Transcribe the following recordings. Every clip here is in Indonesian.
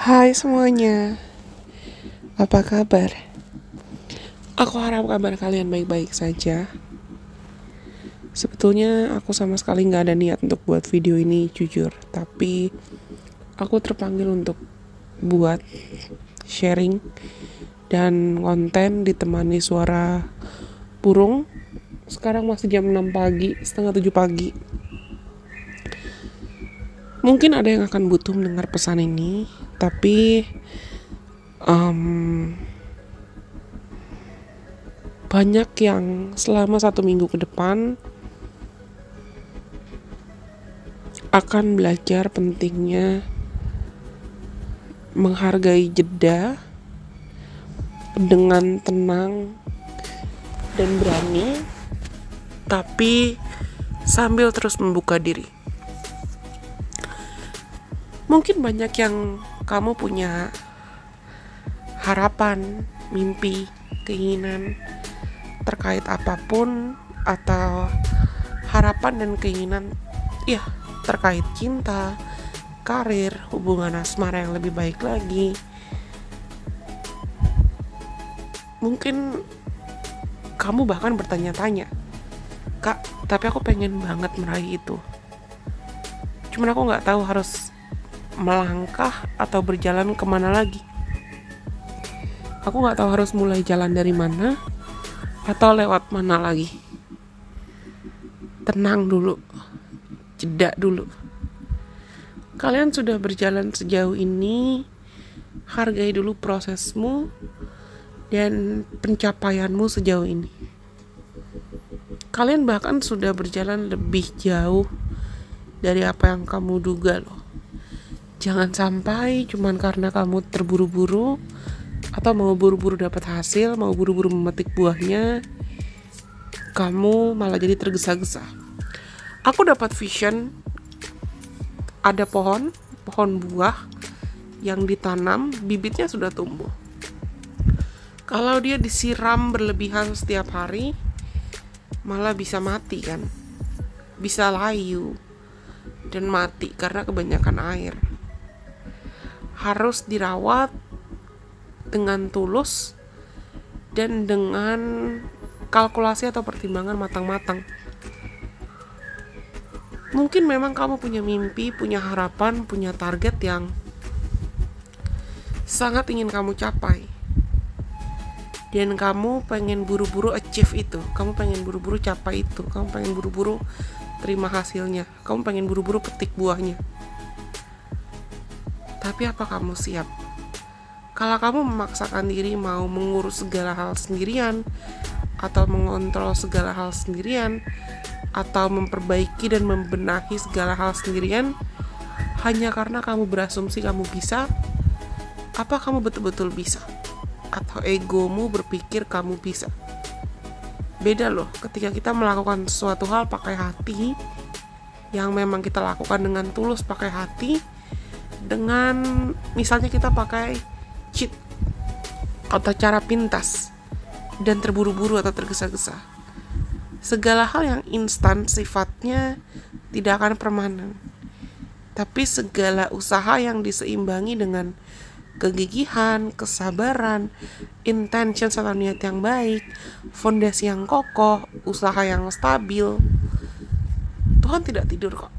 Hai semuanya, apa kabar? Aku harap kabar kalian baik-baik saja. Sebetulnya aku sama sekali gak ada niat untuk buat video ini jujur, tapi aku terpanggil untuk buat sharing dan konten ditemani suara burung. Sekarang masih jam 6 pagi, setengah 7 pagi. Mungkin ada yang akan butuh mendengar pesan ini, tapi banyak yang selama 1 minggu ke depan akan belajar pentingnya menghargai jeda dengan tenang dan berani, tapi sambil terus membuka diri. Mungkin banyak yang kamu punya harapan, mimpi, keinginan terkait apapun, atau harapan dan keinginan terkait cinta, karir, hubungan asmara yang lebih baik lagi. Mungkin kamu bahkan bertanya-tanya, Kak, tapi aku pengen banget meraih itu, cuman aku gak tahu harus melangkah atau berjalan kemana lagi. Aku gak tahu harus mulai jalan dari mana atau lewat mana lagi. Tenang dulu, jeda dulu. Kalian sudah berjalan sejauh ini, hargai dulu prosesmu dan pencapaianmu sejauh ini. Kalian bahkan sudah berjalan lebih jauh dari apa yang kamu duga loh. Jangan sampai cuman karena kamu terburu-buru atau mau buru-buru dapat hasil, mau buru-buru memetik buahnya, kamu malah jadi tergesa-gesa. Aku dapat vision, ada pohon buah yang ditanam, bibitnya sudah tumbuh. Kalau dia disiram berlebihan setiap hari, malah bisa mati kan, bisa layu dan mati karena kebanyakan air. Harus dirawat dengan tulus dan dengan kalkulasi atau pertimbangan matang-matang. Mungkin memang kamu punya mimpi, punya harapan, punya target yang sangat ingin kamu capai, dan kamu pengen buru-buru achieve itu, kamu pengen buru-buru capai itu, kamu pengen buru-buru terima hasilnya, kamu pengen buru-buru petik buahnya. Tapi apa kamu siap? Kalau kamu memaksakan diri mau mengurus segala hal sendirian, atau mengontrol segala hal sendirian, atau memperbaiki dan membenahi segala hal sendirian, hanya karena kamu berasumsi kamu bisa, apa kamu betul-betul bisa? Atau egomu berpikir kamu bisa? Beda loh ketika kita melakukan suatu hal pakai hati, yang memang kita lakukan dengan tulus pakai hati, dengan misalnya kita pakai cheat atau cara pintas dan terburu-buru atau tergesa-gesa. Segala hal yang instan sifatnya tidak akan permanen, tapi segala usaha yang diseimbangi dengan kegigihan, kesabaran, intention atau niat yang baik, fondasi yang kokoh, usaha yang stabil, Tuhan tidak tidur kok.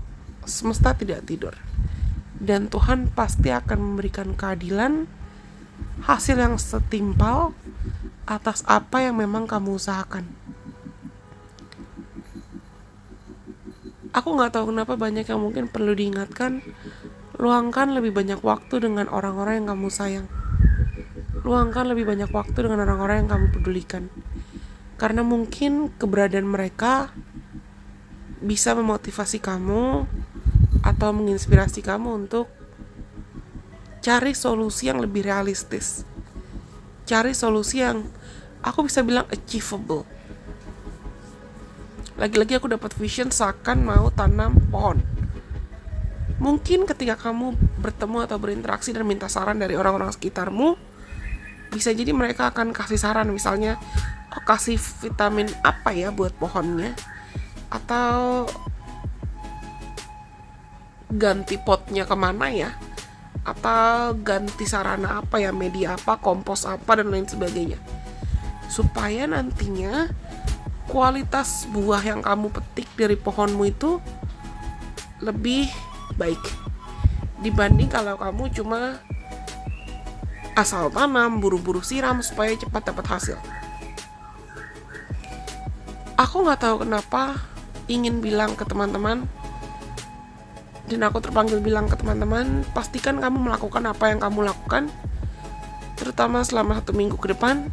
Semesta tidak tidur. Dan Tuhan pasti akan memberikan keadilan, hasil yang setimpal atas apa yang memang kamu usahakan. Aku gak tahu kenapa banyak yang mungkin perlu diingatkan, luangkan lebih banyak waktu dengan orang-orang yang kamu sayang. Luangkan lebih banyak waktu dengan orang-orang yang kamu pedulikan. Karena mungkin keberadaan mereka bisa memotivasi kamu atau menginspirasi kamu untuk cari solusi yang lebih realistis. Cari solusi yang aku bisa bilang achievable. Lagi-lagi aku dapat vision seakan mau tanam pohon. Mungkin ketika kamu bertemu atau berinteraksi dan minta saran dari orang-orang sekitarmu, bisa jadi mereka akan kasih saran, misalnya kasih vitamin apa ya buat pohonnya, atau ganti potnya kemana ya, atau ganti sarana apa ya, media apa, kompos apa, dan lain sebagainya, supaya nantinya kualitas buah yang kamu petik dari pohonmu itu lebih baik dibanding kalau kamu cuma asal tanam, buru-buru siram supaya cepat dapat hasil. Aku nggak tahu kenapa ingin bilang ke teman-teman, dan aku terpanggil bilang ke teman-teman, pastikan kamu melakukan apa yang kamu lakukan, terutama selama 1 minggu ke depan,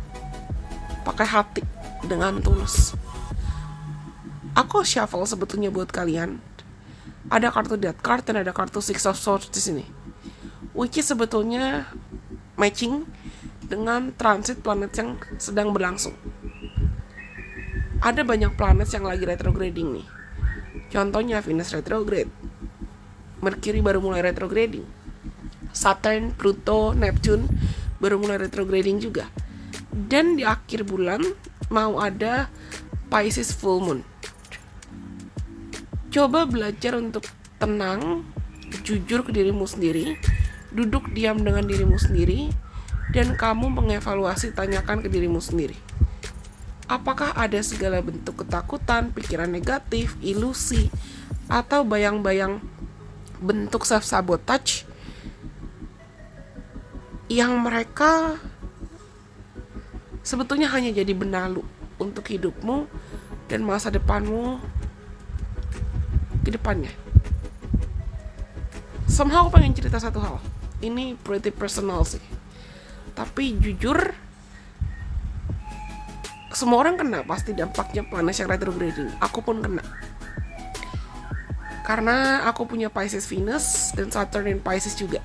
pakai hati, dengan tulus. Aku shuffle sebetulnya buat kalian. Ada kartu Death Card dan ada kartu Six of Swords di sini, which is sebetulnya matching dengan transit planet yang sedang berlangsung. Ada banyak planet yang lagi retrograding nih. Contohnya Venus retrograde, Mercury baru mulai retrograding, Saturn, Pluto, Neptune baru mulai retrograding juga. Dan di akhir bulan mau ada Pisces full moon. Coba belajar untuk tenang, jujur ke dirimu sendiri, duduk diam dengan dirimu sendiri, dan kamu mengevaluasi, tanyakan ke dirimu sendiri. Apakah ada segala bentuk ketakutan, pikiran negatif, ilusi, atau bayang-bayang bentuk self-sabotage yang mereka sebetulnya hanya jadi benalu untuk hidupmu dan masa depanmu ke depannya. Somehow aku pengen cerita satu hal. Ini pretty personal sih, tapi jujur semua orang kena pasti dampaknya planet yang retrograding. Aku pun kena, karena aku punya Pisces Venus dan Saturn in Pisces juga.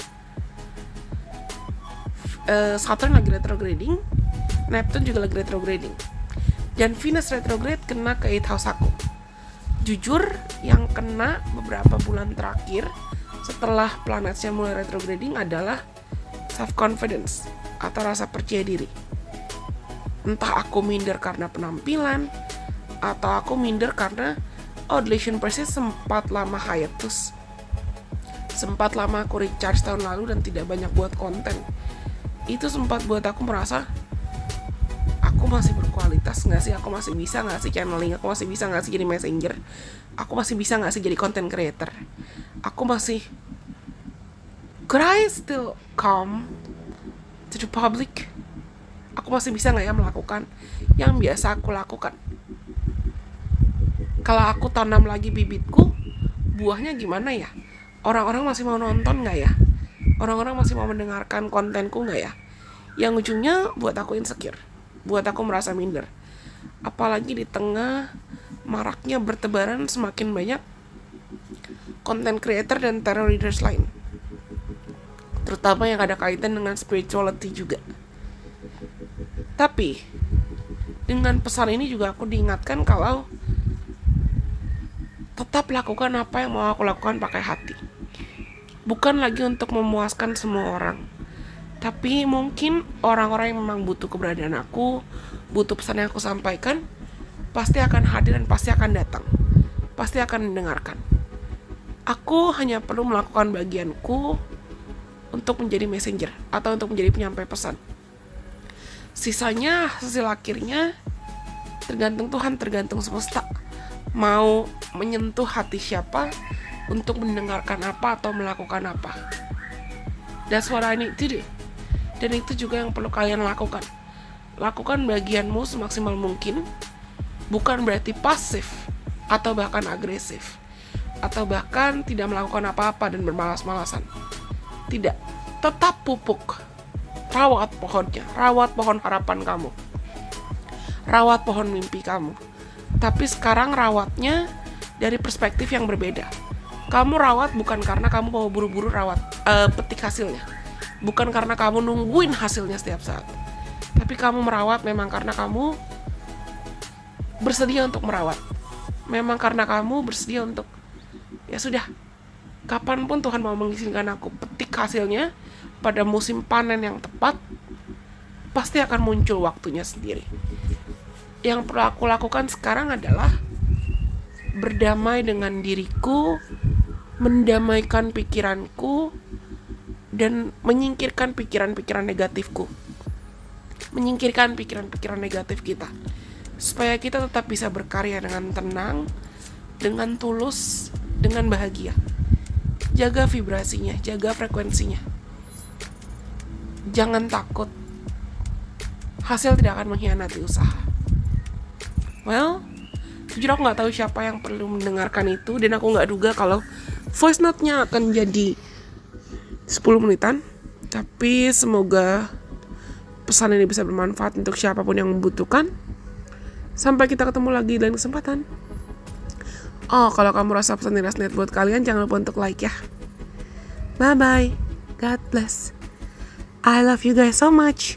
Saturn lagi retrograding, Neptune juga lagi retrograding, dan Venus retrograde kena ke 8th house aku. Jujur, yang kena beberapa bulan terakhir setelah planetnya mulai retrograding adalah self-confidence atau rasa percaya diri. Entah aku minder karena penampilan, atau aku minder karena Delation Persis sempat lama hiatus, sempat lama aku recharge tahun lalu dan tidak banyak buat konten. Itu sempat buat aku merasa, aku masih berkualitas gak sih? Aku masih bisa gak sih channeling? Aku masih bisa gak sih jadi messenger? Aku masih bisa gak sih jadi content creator? Aku masih, could I still come to the public? Aku masih bisa gak ya melakukan yang biasa aku lakukan? Kalau aku tanam lagi bibitku, buahnya gimana ya? Orang-orang masih mau nonton gak ya? Orang-orang masih mau mendengarkan kontenku gak ya? Yang ujungnya buat aku insecure, buat aku merasa minder. Apalagi di tengah maraknya bertebaran semakin banyak content creator dan tarot readers lain, terutama yang ada kaitan dengan spirituality juga. Tapi dengan pesan ini juga aku diingatkan kalau tetap lakukan apa yang mau aku lakukan pakai hati. Bukan lagi untuk memuaskan semua orang, tapi mungkin orang-orang yang memang butuh keberadaan aku, butuh pesan yang aku sampaikan, pasti akan hadir dan pasti akan datang, pasti akan mendengarkan. Aku hanya perlu melakukan bagianku untuk menjadi messenger atau untuk menjadi penyampai pesan. Sisanya, hasil akhirnya tergantung Tuhan, tergantung semesta mau menyentuh hati siapa untuk mendengarkan apa atau melakukan apa. That's what I need to do. Dan itu juga yang perlu kalian lakukan. Lakukan bagianmu semaksimal mungkin. Bukan berarti pasif atau bahkan agresif, atau bahkan tidak melakukan apa-apa dan bermalas-malasan. Tidak. Tetap pupuk, rawat pohonnya, rawat pohon harapan kamu, rawat pohon mimpi kamu. Tapi sekarang rawatnya dari perspektif yang berbeda. Kamu rawat bukan karena kamu mau buru-buru petik hasilnya, bukan karena kamu nungguin hasilnya setiap saat, tapi kamu merawat memang karena kamu bersedia untuk merawat. Memang karena kamu bersedia untuk, ya sudah, kapanpun Tuhan mau mengizinkan aku petik hasilnya pada musim panen yang tepat, pasti akan muncul waktunya sendiri. Yang perlu aku lakukan sekarang adalah berdamai dengan diriku, mendamaikan pikiranku, dan menyingkirkan pikiran-pikiran negatifku. Menyingkirkan pikiran-pikiran negatif kita. Supaya kita tetap bisa berkarya dengan tenang, dengan tulus, dengan bahagia. Jaga vibrasinya, jaga frekuensinya. Jangan takut. Hasil tidak akan mengkhianati usaha. Well, jujur aku gak tahu siapa yang perlu mendengarkan itu, dan aku gak duga kalau voice note-nya akan jadi 10 menitan. Tapi semoga pesan ini bisa bermanfaat untuk siapapun yang membutuhkan. Sampai kita ketemu lagi di lain kesempatan. Oh, kalau kamu rasa pesan ini resonate buat kalian, jangan lupa untuk like ya. Bye bye. God bless. I love you guys so much.